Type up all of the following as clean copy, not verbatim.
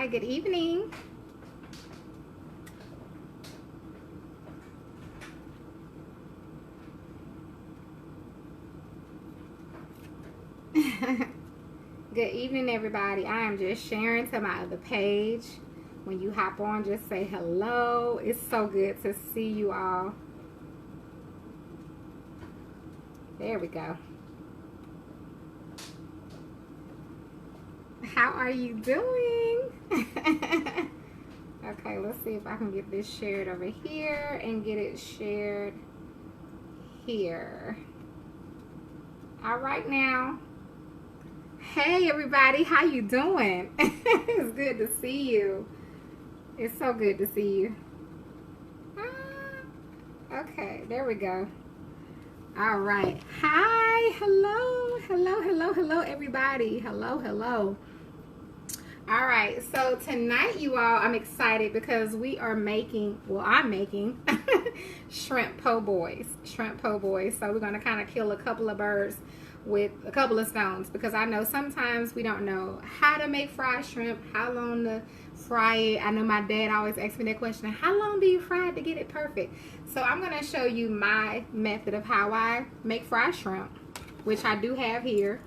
Hi, good evening. Good evening, everybody. I am just sharing to my other page. When you hop on, just say hello. It's so good to see you all. There we go. How are you doing? Okay, let's see if I can get this shared over here and get it shared here. All right now. Hey everybody, how you doing? It's good to see you. It's so good to see you. Okay, there we go. All right. Hi, hello everybody. Hello. All right, so tonight, you all, I'm excited because we are making, well, I'm making shrimp po' boys. Shrimp po' boys. So we're going to kind of kill a couple of birds with a couple of stones, because I know sometimes we don't know how to make fried shrimp, how long to fry it. I know my dad always asks me that question, how long do you fry it to get it perfect? So I'm going to show you my method of how I make fried shrimp, which I do have here.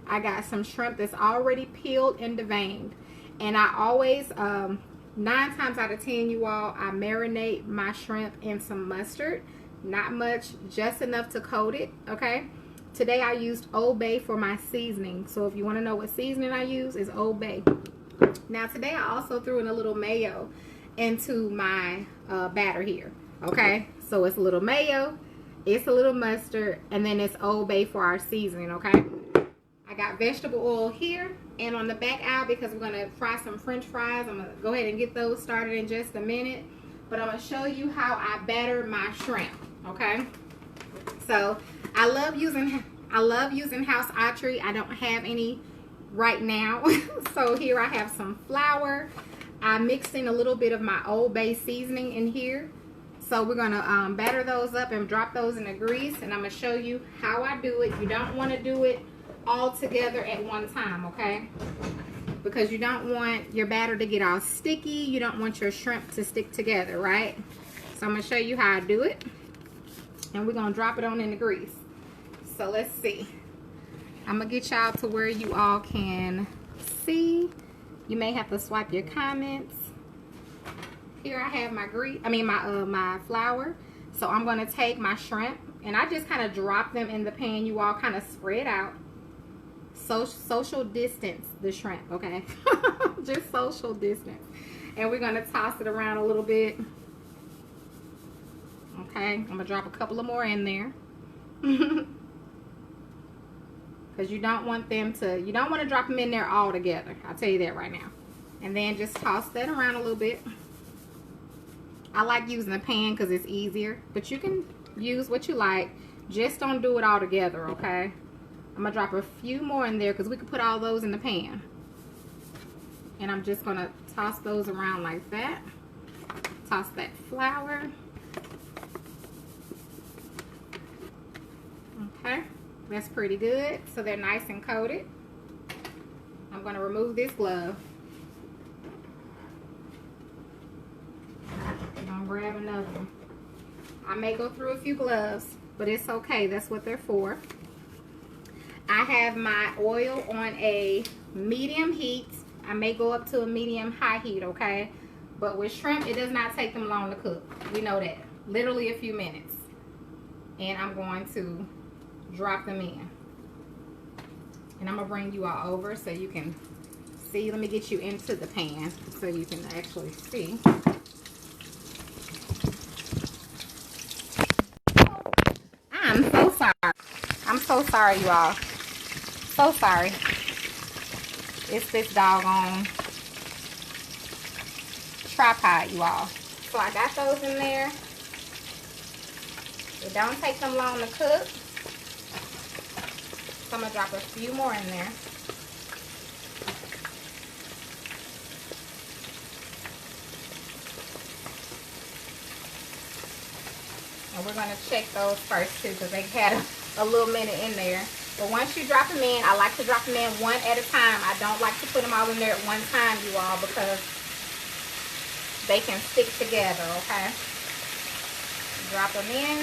I got some shrimp that's already peeled and deveined. And I always, 9 times out of 10, you all, I marinate my shrimp in some mustard. Not much, just enough to coat it, okay? Today I used Old Bay for my seasoning. So if you want to know what seasoning I use, it's Old Bay. Now today I also threw in a little mayo into my batter here, okay? So it's a little mayo, it's a little mustard, and then it's Old Bay for our seasoning, okay? I got vegetable oil here, and on the back aisle, because we're going to fry some french fries, I'm going to go ahead and get those started in just a minute. But I'm going to show you how I batter my shrimp, okay? So I love using house archery. I don't have any right now. So here I have some flour. I mixed in a little bit of my Old Bay seasoning in here. So we're going to batter those up and drop those in the grease, and I'm going to show you how I do it. You don't want to do it all together at one time, okay? Because you don't want your batter to get all sticky. You don't want your shrimp to stick together, right? So I'm going to show you how I do it, and we're going to drop it on in the grease. So let's see. I'm going to get y'all to where you all can see. You may have to swipe your comments. Here I have my my flour. So I'm going to take my shrimp, and I just kind of drop them in the pan. You all kind of spread out. Social distance the shrimp, okay? Just social distance. And we're going to toss it around a little bit. Okay, I'm going to drop a couple of more in there. Because you don't want to drop them in there all together. I'll tell you that right now. And then just toss that around a little bit. I like using a pan because it's easier. But you can use what you like. Just don't do it all together, okay? I'm going to drop a few more in there because we can put all those in the pan. And I'm just going to toss those around like that. Toss that flour. Okay, that's pretty good. So they're nice and coated. I'm going to remove this glove. I'm going to grab another one. I may go through a few gloves, but it's okay. That's what they're for. I have my oil on a medium heat. I may go up to a medium high heat, okay? But with shrimp, it does not take them long to cook. We know that. Literally a few minutes. And I'm going to drop them in. And I'm going to bring you all over so you can see. Let me get you into the pan so you can actually see. I'm so sorry. I'm so sorry, you all. So sorry. It's this doggone tripod, you all. So I got those in there. It don't take them long to cook. So I'm going to drop a few more in there. And we're going to check those first too, because they had a little minute in there. But once you drop them in, I like to drop them in one at a time. I don't like to put them all in there at one time, you all, because they can stick together, okay? Drop them in.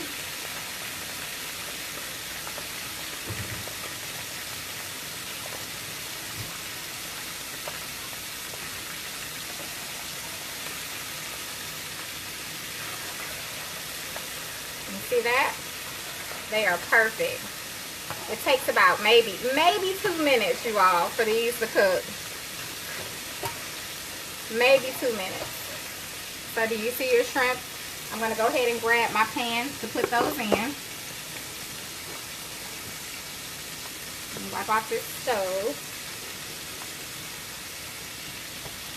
You see that? They are perfect. It takes about maybe 2 minutes, you all, for these to cook. Maybe 2 minutes. So do you see your shrimp? I'm going to go ahead and grab my pan to put those in. Wipe off this stove.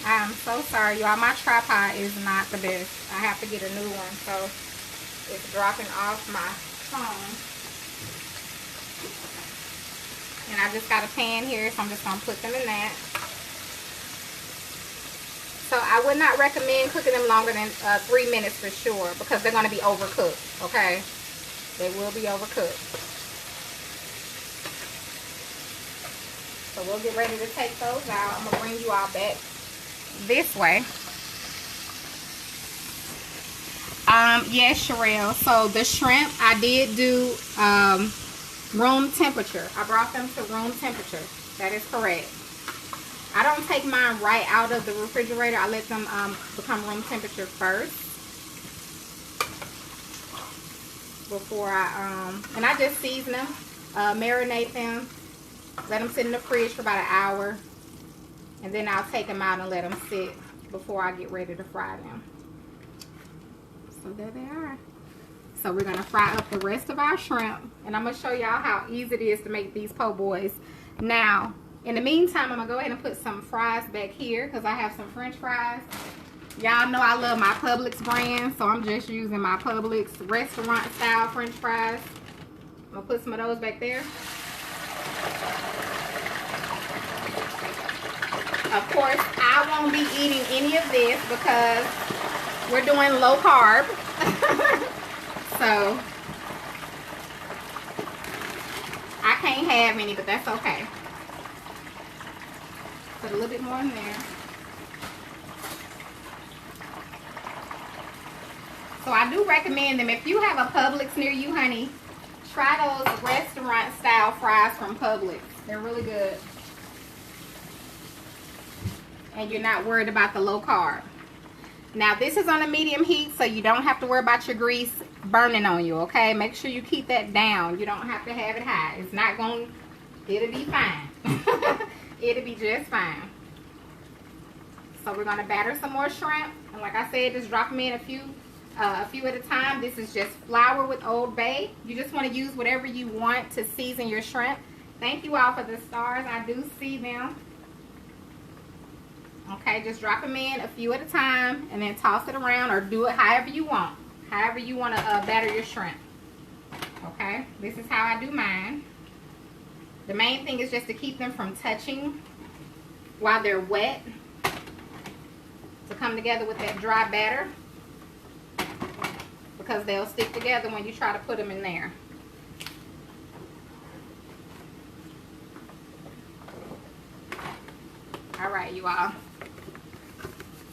I'm so sorry, y'all. My tripod is not the best. I have to get a new one, so it's dropping off my phone. And I just got a pan here, so I'm just going to put them in that. So I would not recommend cooking them longer than 3 minutes for sure, because they're going to be overcooked, okay? They will be overcooked. So we'll get ready to take those out. I'm going to bring you all back this way. Yes, Sherelle. So the shrimp, I did do room temperature. I brought them to room temperature. That is correct. I don't take mine right out of the refrigerator. I let them become room temperature first before and I just season them, marinate them, let them sit in the fridge for about an hour, and then I'll take them out and let them sit before I get ready to fry them. So there they are. So we're gonna fry up the rest of our shrimp, and I'm gonna show y'all how easy it is to make these po' boys. Now, in the meantime, I'm gonna go ahead and put some fries back here because I have some French fries. Y'all know I love my Publix brand, so I'm just using my Publix restaurant style French fries. I'm gonna put some of those back there. Of course, I won't be eating any of this because we're doing low carb. So I can't have any, but that's okay. Put a little bit more in there. So I do recommend them. If you have a Publix near you, honey, try those restaurant style fries from Publix. They're really good. And you're not worried about the low carb. Now this is on a medium heat, so you don't have to worry about your grease burning on you, okay? Make sure you keep that down. You don't have to have it high. It's not going, it'll be fine. It'll be just fine. So we're going to batter some more shrimp. And like I said, just drop them in a few at a time. This is just flour with Old Bay. You just want to use whatever you want to season your shrimp. Thank you all for the stars. I do see them. Okay, just drop them in a few at a time and then toss it around, or do it however you want. However you want to batter your shrimp. Okay, this is how I do mine. The main thing is just to keep them from touching while they're wet, to come together with that dry batter, because they'll stick together when you try to put them in there. All right, you all.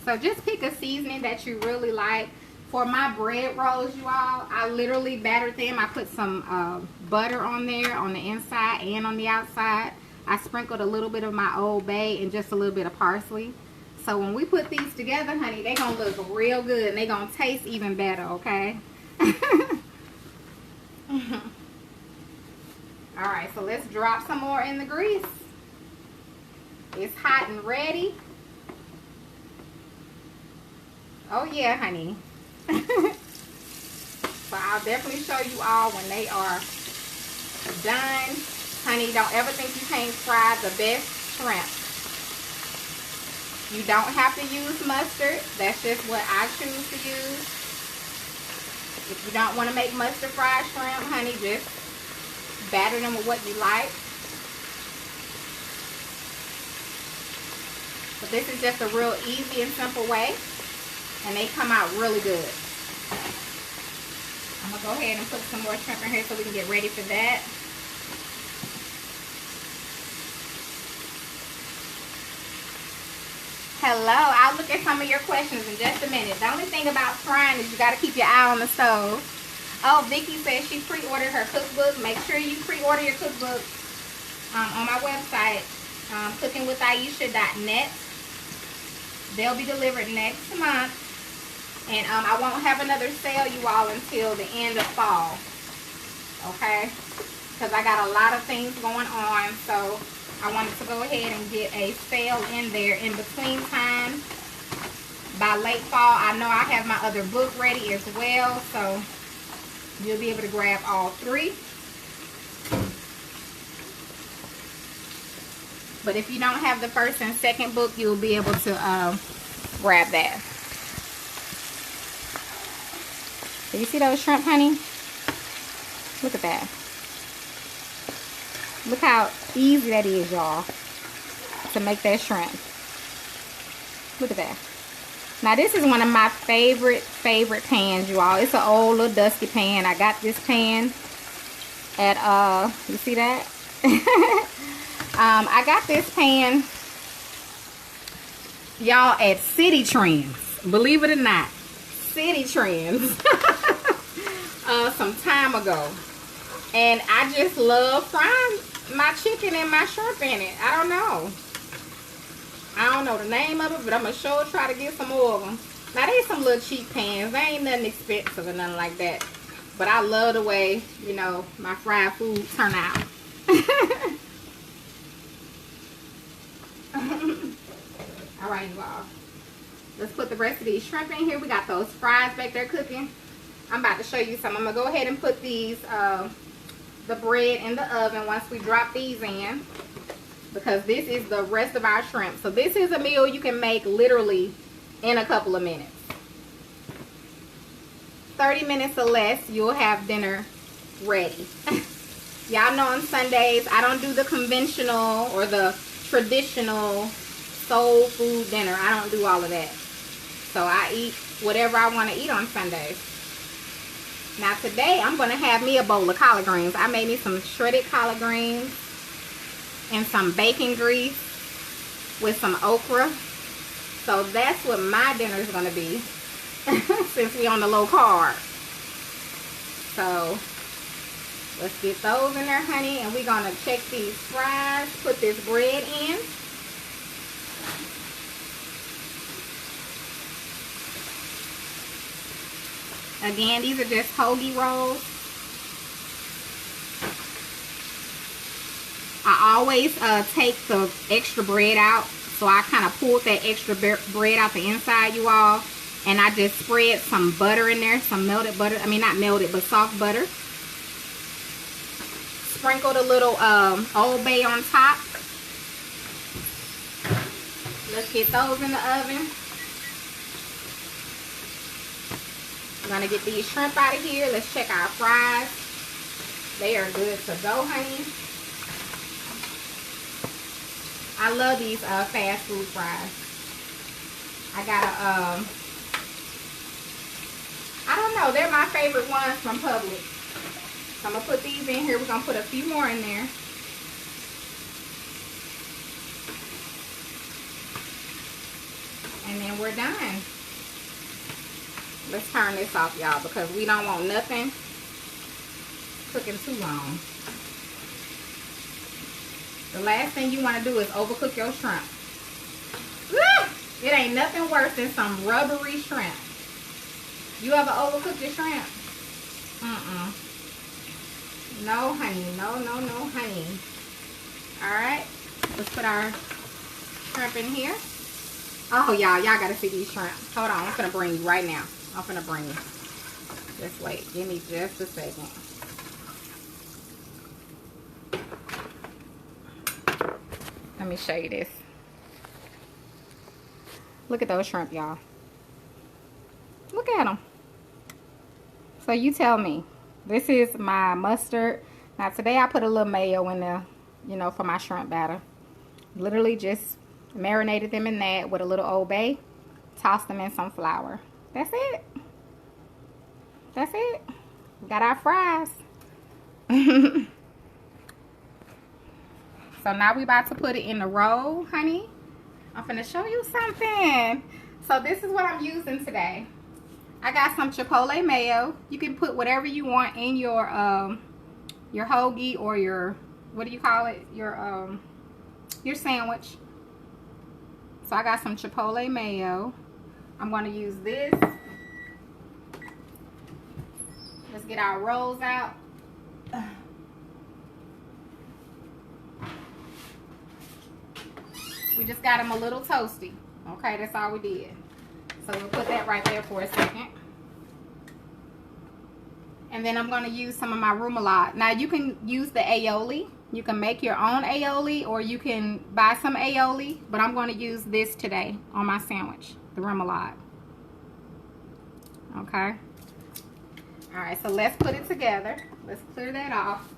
So just pick a seasoning that you really like. For my bread rolls, you all, I literally battered them. I put some butter on there on the inside and on the outside. I sprinkled a little bit of my Old Bay and just a little bit of parsley. So when we put these together, honey, they're going to look real good, and they're going to taste even better, okay? Alright, so let's drop some more in the grease. It's hot and ready. Oh yeah, honey. So I'll definitely show you all when they are done. Honey, don't ever think you can't fry the best shrimp. You don't have to use mustard. That's just what I choose to use. If you don't want to make mustard fried shrimp, honey, just batter them with what you like. But this is just a real easy and simple way, and they come out really good. I'm going to go ahead and put some more shrimp in here so we can get ready for that. Hello. I'll look at some of your questions in just a minute. The only thing about frying is you got to keep your eye on the stove. Oh, Vicky says she pre-ordered her cookbook. Make sure you pre-order your cookbook on my website, cookingwithaisha.net. They'll be delivered next month. And I won't have another sale, you all, until the end of fall. Okay? Because I got a lot of things going on. So I wanted to go ahead and get a sale in there in between time. By late fall, I know I have my other book ready as well. So you'll be able to grab all three. But if you don't have the first and second book, you'll be able to grab that. Do you see those shrimp, honey? Look at that. Look how easy that is, y'all, to make that shrimp. Look at that. Now, this is one of my favorite pans, you all. It's an old little dusty pan. I got this pan at, you see that? I got this pan, y'all, at City Trends. Believe it or not. City Trends. Some time ago. And I just love frying my chicken and my shrimp in it. I don't know the name of it, but I'm going to sure try to get some more of them. Now, there's some little cheap pans. They ain't nothing expensive or nothing like that. But I love the way, you know, my fried food turn out. All right, you all. Let's put the rest of these shrimp in here. We got those fries back there cooking. I'm about to show you some. I'm going to go ahead and put these, the bread in the oven once we drop these in. Because this is the rest of our shrimp. So this is a meal you can make literally in a couple of minutes. 30 minutes or less, you'll have dinner ready. Y'all know on Sundays, I don't do the conventional or the traditional soul food dinner. I don't do all of that. So I eat whatever I want to eat on Sundays. Now today, I'm going to have me a bowl of collard greens. I made me some shredded collard greens and some bacon grease with some okra. So that's what my dinner is going to be since we on the low carb. So let's get those in there, honey. And we're going to check these fries, put this bread in. Again, these are just hoagie rolls. I always take the extra bread out. So I kind of pulled that extra bread out the inside, you all. And I just spread some butter in there. Some melted butter. I mean, not melted, but soft butter. Sprinkled a little Old Bay on top. Let's get those in the oven. I'm going to get these shrimp out of here. Let's check our fries. They are good to go, honey. I love these fast food fries. I got a, I don't know, they're my favorite ones from Publix. So I'm going to put these in here. We're going to put a few more in there. And then we're done. Let's turn this off, y'all, because we don't want nothing cooking too long. The last thing you want to do is overcook your shrimp. Woo! It ain't nothing worse than some rubbery shrimp. You ever overcook your shrimp? No, honey. No, no, no, honey. Alright. Let's put our shrimp in here. Oh, y'all got to see these shrimp. Hold on. I'm going to bring you right now. I'm going to bring you. Just wait. Give me just a second. Let me show you this. Look at those shrimp, y'all. Look at them. So you tell me. This is my mustard. Now today I put a little mayo in there, you know, for my shrimp batter. Literally just marinated them in that with a little Old Bay. Tossed them in some flour. That's it. That's it. Got our fries. So now we about to put it in the roll, honey. I'm finna show you something. So this is what I'm using today. I got some Chipotle mayo. You can put whatever you want in your hoagie or your, what do you call it? Your sandwich. So I got some Chipotle mayo. I'm going to use this. Let's get our rolls out. We just got them a little toasty. Okay, that's all we did. So we'll put that right there for a second. And then I'm going to use some of my remoulade. Now you can use the aioli. You can make your own aioli or you can buy some aioli. But I'm going to use this today on my sandwich, the remoulade. Okay. Alright, so let's put it together. Let's clear that off.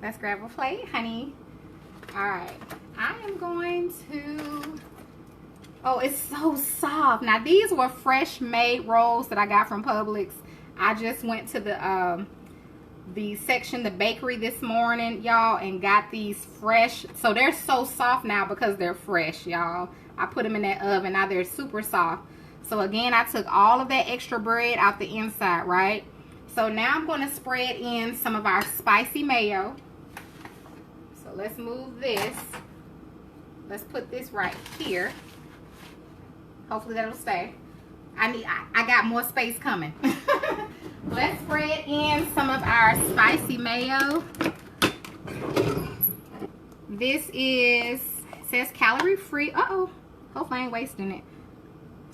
Let's grab a plate, honey. Alright, I am going to, oh, it's so soft. Now these were fresh made rolls that I got from Publix. I just went to the section, the bakery this morning, y'all, and got these fresh. So they're so soft now because they're fresh, y'all. I put them in that oven. Now they're super soft. So again, I took all of that extra bread out the inside, right? So now I'm going to spread in some of our spicy mayo. So let's move this. Let's put this right here. Hopefully that'll stay. I got more space coming. Let's spread in some of our spicy mayo. This is, it says calorie free. Uh-oh. Hopefully I ain't wasting it.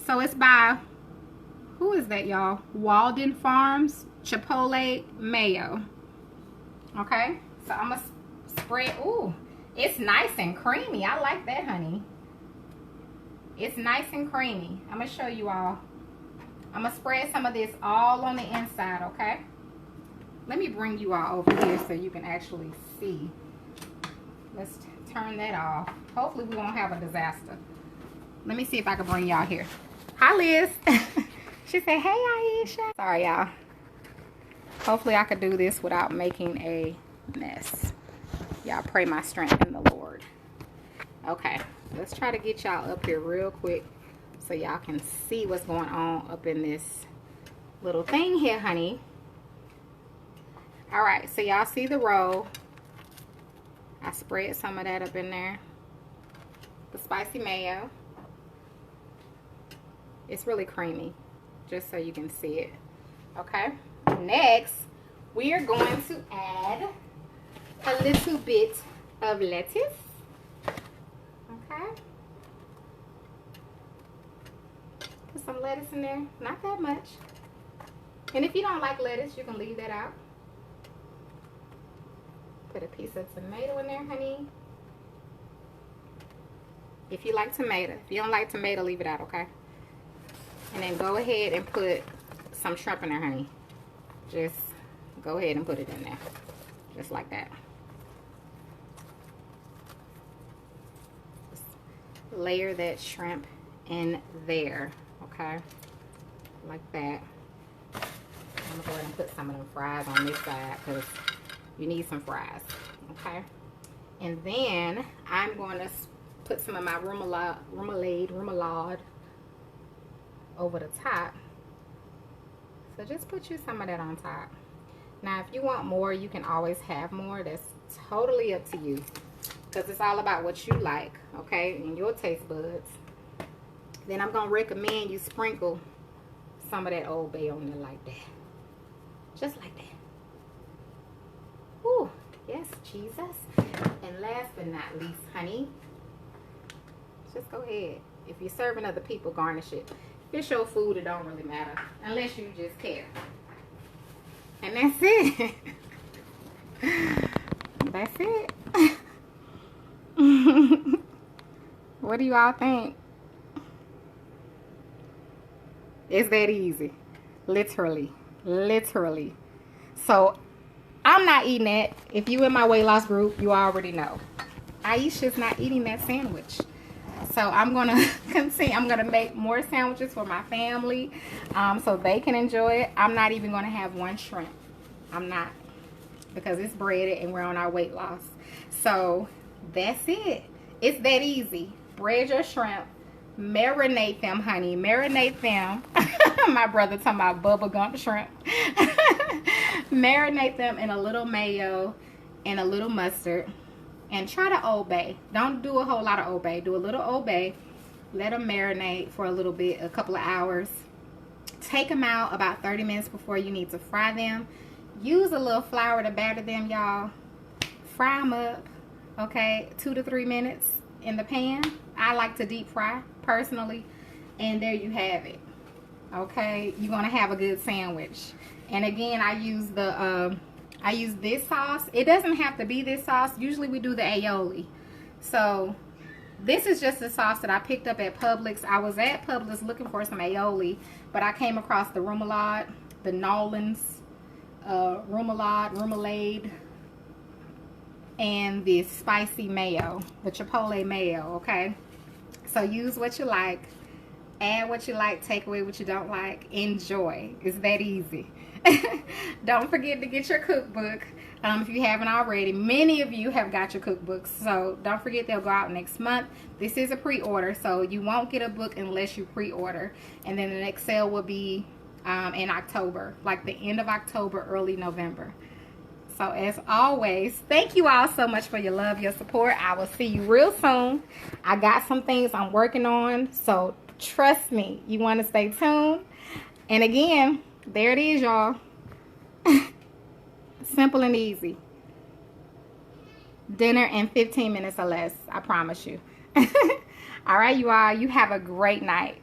So it's by, who is that, y'all? Walden Farms Chipotle mayo. Okay. So I'm going to spread. Ooh, it's nice and creamy. I like that, honey. It's nice and creamy. I'm going to show you all. I'm going to spread some of this all on the inside, okay? Let me bring you all over here so you can actually see. Let's turn that off. Hopefully we won't have a disaster. Let me see if I can bring y'all here. Hi, Liz. She said, hey, Aisha. Sorry, y'all. Hopefully I could do this without making a mess. Y'all pray my strength in the Lord. Okay, let's try to get y'all up here real quick so y'all can see what's going on up in this little thing here, honey. All right, so y'all see the roll. I spread some of that up in there. The spicy mayo. It's really creamy, just so you can see it. Okay, next we are going to add a little bit of lettuce. Okay, put some lettuce in there, not that much. And if you don't like lettuce, you can leave that out. Put a piece of tomato in there, honey. If you like tomato. If you don't like tomato, leave it out, okay? And then go ahead and put some shrimp in there, honey. Just go ahead and put it in there. Just like that. Just layer that shrimp in there, okay? Like that. I'm gonna go ahead and put some of them fries on this side because you need some fries, okay? And then I'm going to put some of my remoulade over the top. So just put you some of that on top. Now, if you want more, you can always have more. That's totally up to you because it's all about what you like, okay, and your taste buds. Then I'm going to recommend you sprinkle some of that Old Bay on there like that. Just like that. Ooh, yes, Jesus. And last but not least, honey, just go ahead. If you're serving other people, garnish it. If it's your food, it don't really matter. Unless you just care. And that's it. That's it. What do you all think? It's that easy. Literally. Literally. So, I'm not eating that. If you in my weight loss group, you already know. Aisha's not eating that sandwich. So I'm going to continue. I'm going to make more sandwiches for my family so they can enjoy it. I'm not even going to have one shrimp. I'm not, because it's breaded and we're on our weight loss. So that's it. It's that easy. Bread your shrimp, marinate them, honey, marinate them. My brother talking about bubble gum shrimp. Marinate them in a little mayo and a little mustard, and try to Old Bay. Don't do a whole lot of Old Bay. Do a little Old Bay. Let them marinate for a little bit, a couple of hours. Take them out about 30 minutes before you need to fry them. Use a little flour to batter them, y'all. Fry them up, okay, 2 to 3 minutes in the pan. I like to deep fry personally, and there you have it. Okay, you're gonna have a good sandwich. And again, I use this sauce. It doesn't have to be this sauce. Usually we do the aioli. So this is just a sauce that I picked up at Publix. I was at Publix looking for some aioli, but I came across the remoulade, the Nolan's remoulade, and the spicy mayo, the chipotle mayo, okay? So use what you like, add what you like, take away what you don't like, enjoy. It's that easy. Don't forget to get your cookbook if you haven't already. Many of you have got your cookbooks, so don't forget they'll go out next month. This is a pre-order, so you won't get a book unless you pre-order, and then the next sale will be in October, like the end of October, early November. So as always, thank you all so much for your love, your support. I will see you real soon. I got some things I'm working on, so trust me, you want to stay tuned. And again, there it is, y'all. Simple and easy. Dinner in 15 minutes or less, I promise you. All right, you all, you have a great night.